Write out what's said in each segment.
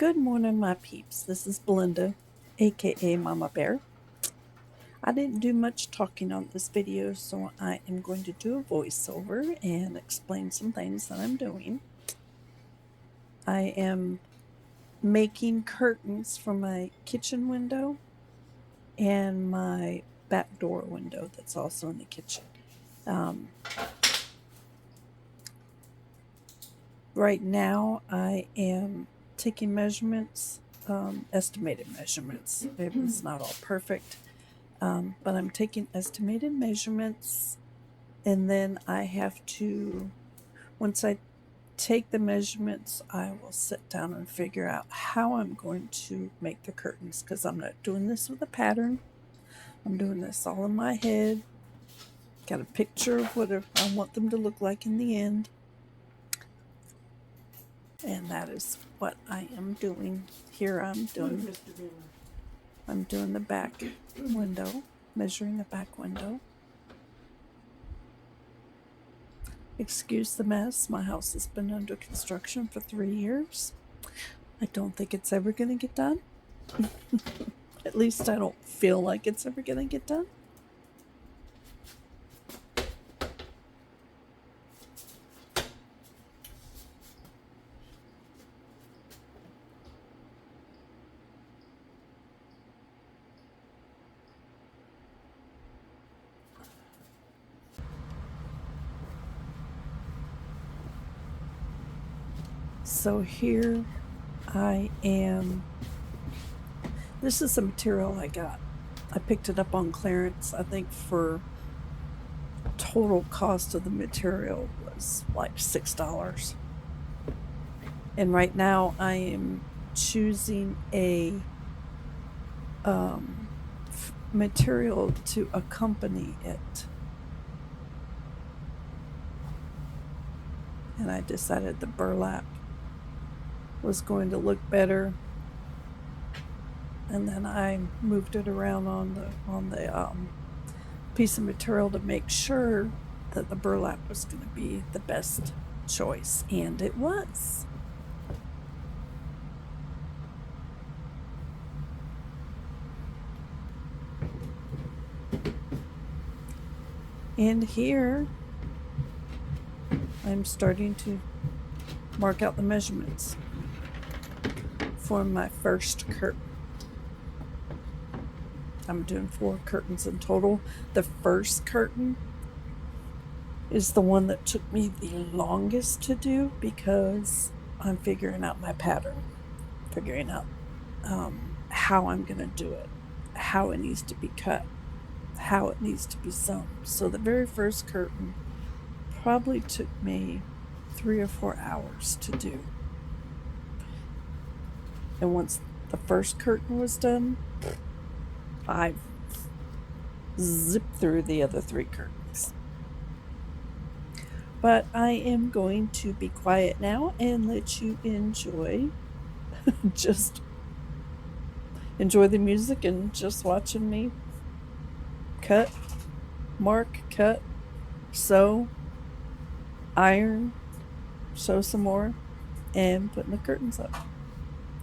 Good morning, my peeps. This is Belinda, aka Mama Bear. I didn't do much talking on this video, so I am going to do a voiceover and explain some things that I'm doing. I am making curtains for my kitchen window and my back door window that's also in the kitchen. Right now, I am taking measurements, estimated measurements. It's not all perfect. But I'm taking estimated measurements, and then I have to, once I take the measurements, I will sit down and figure out how I'm going to make the curtains, because I'm not doing this with a pattern. I'm doing this all in my head. Got a picture of what I want them to look like in the end. And that is what I am doing. Here I'm doing the back window, measuring the back window. Excuse the mess. My house has been under construction for 3 years. I don't think it's ever going to get done. At least I don't feel like it's ever going to get done. So here I am. This is the material I got. I picked it up on clearance. I think for total cost of the material was like $6. And right now I am choosing a material to accompany it. And I decided the burlap was going to look better, and then I moved it around on the piece of material to make sure that the burlap was going to be the best choice, and it was. And here I'm starting to mark out the measurements for my first curtain. I'm doing 4 curtains in total. The first curtain is the one that took me the longest to do because I'm figuring out my pattern, figuring out how I'm going to do it, how it needs to be cut, how it needs to be sewn. So the very first curtain probably took me 3 or 4 hours to do. And once the first curtain was done, I zipped through the other 3 curtains. But I am going to be quiet now and let you enjoy just enjoy the music and just watching me cut, mark, cut, sew, iron, sew some more, and putting the curtains up.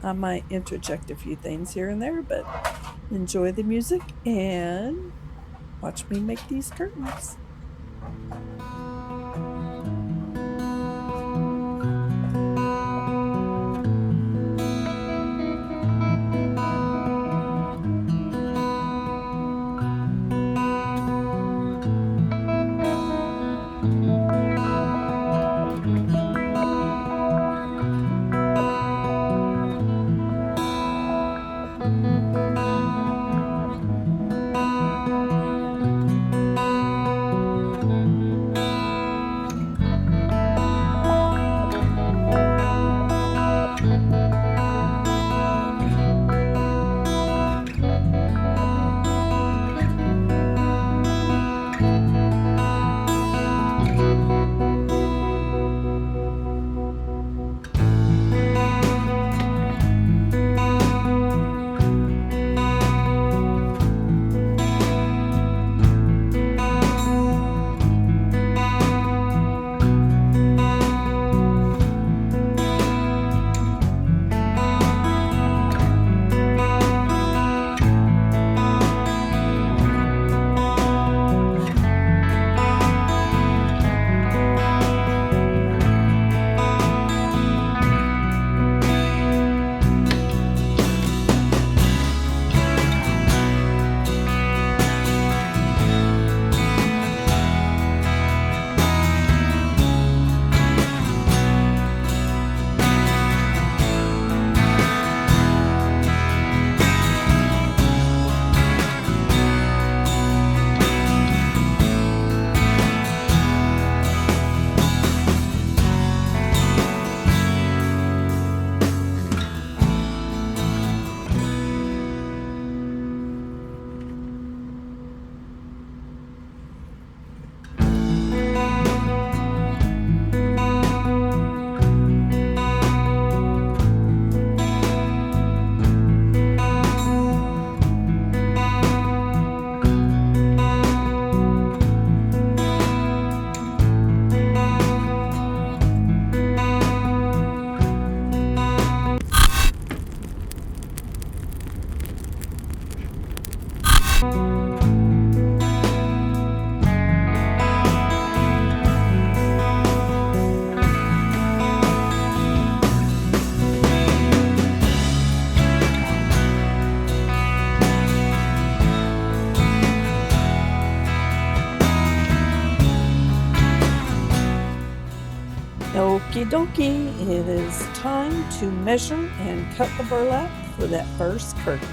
I might interject a few things here and there, but enjoy the music and watch me make these curtains. Okie dokie, it is time to measure and cut the burlap for that first curtain.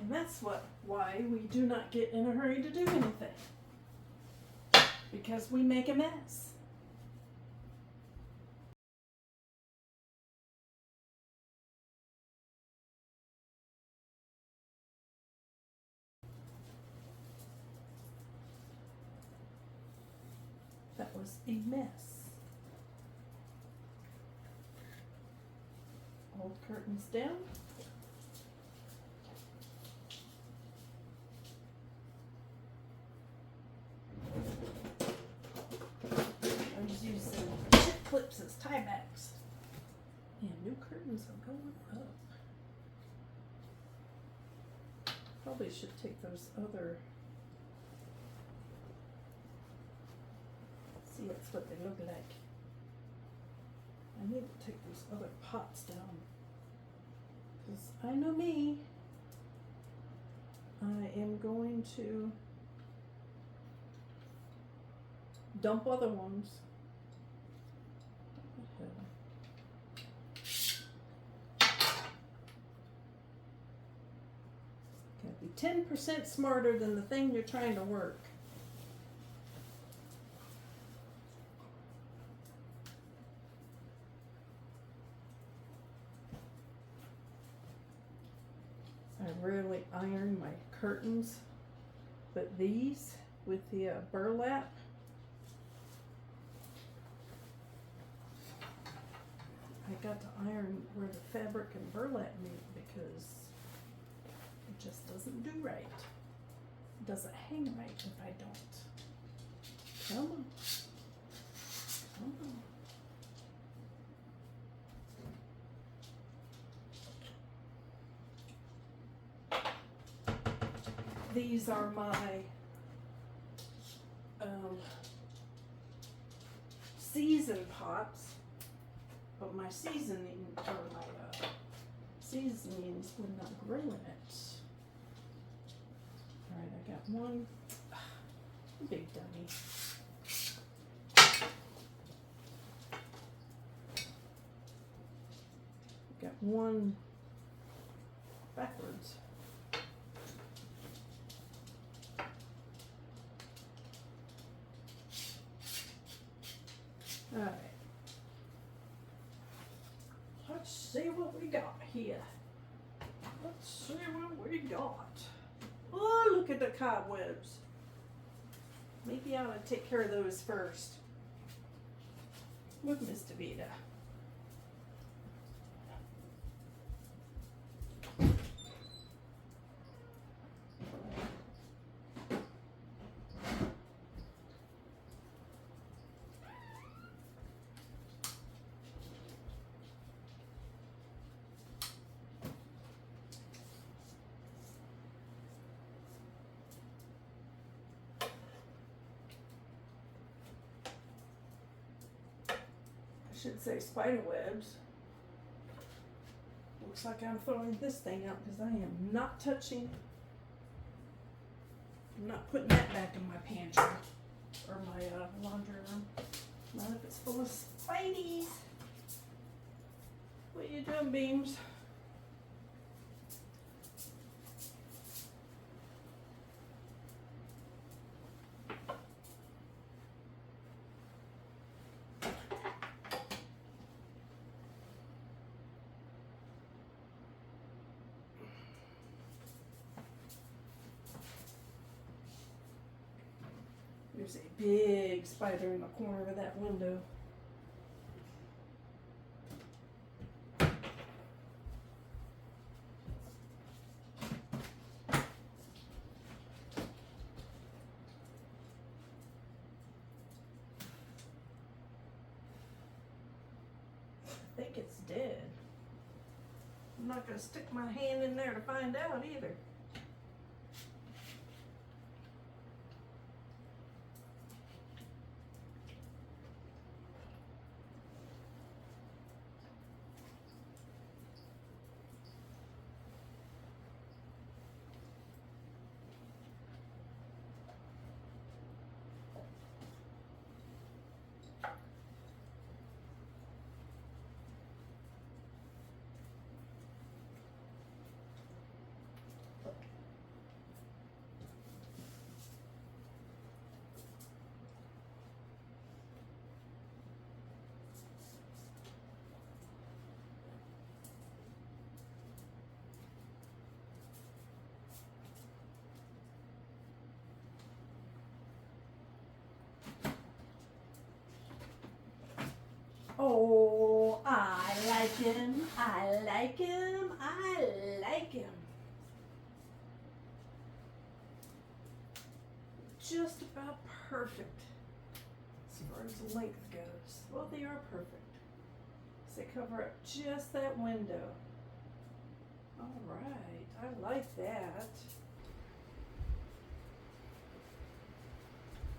And that's why we do not get in a hurry to do anything. Because we make a mess. That was a mess. Old curtains down. I'm just using chip clips as tie backs. And new curtains are going up. Probably should take those other. See what they look like. I need to take these other pots down. Because I know me. I am going to dump other ones. Gotta be 10% smarter than the thing you're trying to work. I rarely iron my curtains, but these with the burlap, I got to iron where the fabric and burlap meet because it just doesn't do right. It doesn't hang right if I don't. Come on. Come on. These are my season pots, but my seasonings would not grow in it. All right, I got one big dummy. Got one backwards. All right. Let's see what we got here. Let's see what we got. Oh, look at the cobwebs. Maybe I ought to take care of those first. With Miss DeVita. Should say spider webs. Looks like I'm throwing this thing out because I am not touching. I'm not putting that back in my pantry or my laundry room. Not if it's full of spideys. What are you doing, Beams? There's a big spider in the corner of that window. I think it's dead. I'm not going to stick my hand in there to find out either. Oh, I like him. I like him. I like him. Just about perfect as far as length goes. Well, they are perfect. They cover up just that window. All right, I like that.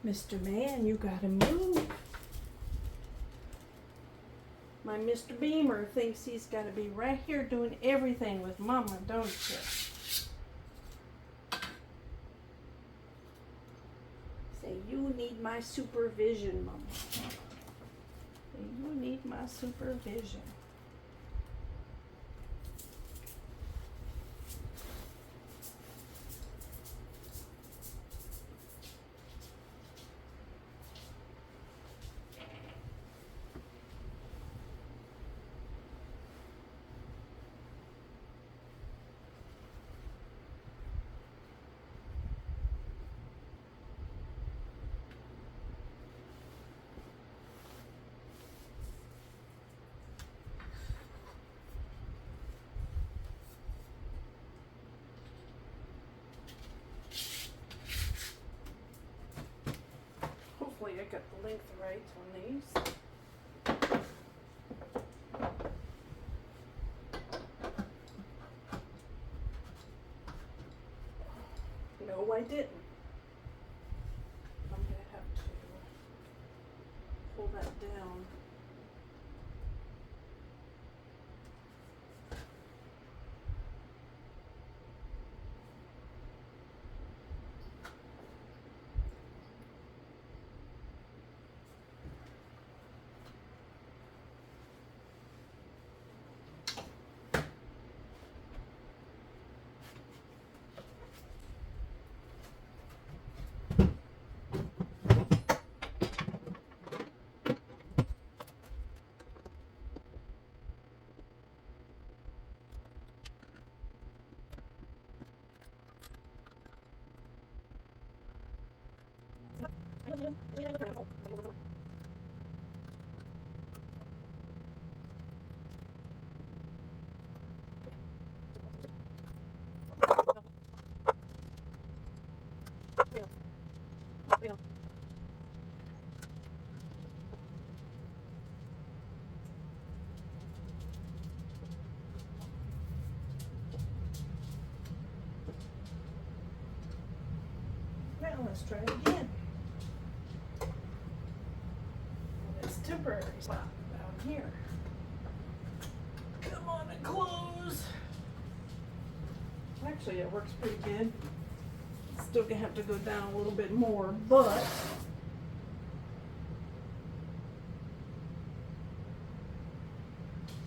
Mr. Man, you gotta move. My Mr. Beamer thinks he's gotta be right here doing everything with Mama, don't you? Say, you need my supervision, Mama. Say, you need my supervision. Hopefully I got the length right on these. No, I didn't. I'm gonna have to pull that down. Now let's try it again. This temporary spot down here. Come on and close. Actually, it works pretty good. Still gonna have to go down a little bit more, but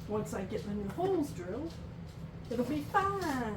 once I get the new holes drilled, it'll be fine.